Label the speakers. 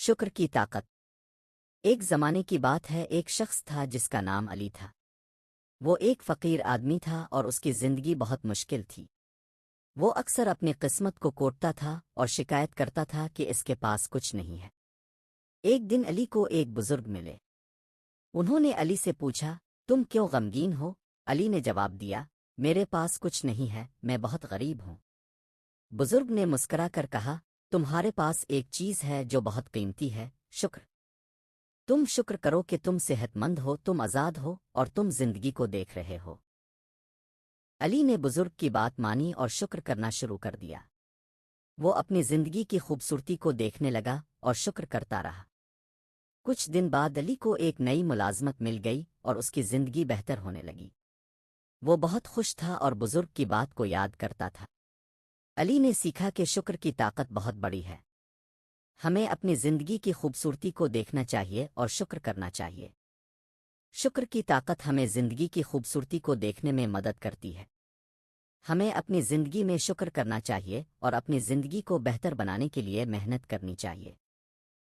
Speaker 1: شکر کی طاقت۔ ایک زمانے کی بات ہے، ایک شخص تھا جس کا نام علی تھا۔ وہ ایک فقیر آدمی تھا اور اس کی زندگی بہت مشکل تھی۔ وہ اکثر اپنی قسمت کو کوٹتا تھا اور شکایت کرتا تھا کہ اس کے پاس کچھ نہیں ہے۔ ایک دن علی کو ایک بزرگ ملے۔ انہوں نے علی سے پوچھا، تم کیوں غمگین ہو؟ علی نے جواب دیا، میرے پاس کچھ نہیں ہے، میں بہت غریب ہوں۔ بزرگ نے مسکرا کر کہا، تمہارے پاس ایک چیز ہے جو بہت قیمتی ہے، شکر۔ تم شکر کرو کہ تم صحت مند ہو، تم آزاد ہو اور تم زندگی کو دیکھ رہے ہو۔ علی نے بزرگ کی بات مانی اور شکر کرنا شروع کر دیا۔ وہ اپنی زندگی کی خوبصورتی کو دیکھنے لگا اور شکر کرتا رہا۔ کچھ دن بعد علی کو ایک نئی ملازمت مل گئی اور اس کی زندگی بہتر ہونے لگی۔ وہ بہت خوش تھا اور بزرگ کی بات کو یاد کرتا تھا۔ علی نے سیکھا کہ شکر کی طاقت بہت بڑی ہے۔ ہمیں اپنی زندگی کی خوبصورتی کو دیکھنا چاہیے اور شکر کرنا چاہیے۔ شکر کی طاقت ہمیں زندگی کی خوبصورتی کو دیکھنے میں مدد کرتی ہے۔ ہمیں اپنی زندگی میں شکر کرنا چاہیے اور اپنی زندگی کو بہتر بنانے کے لیے محنت کرنی چاہیے۔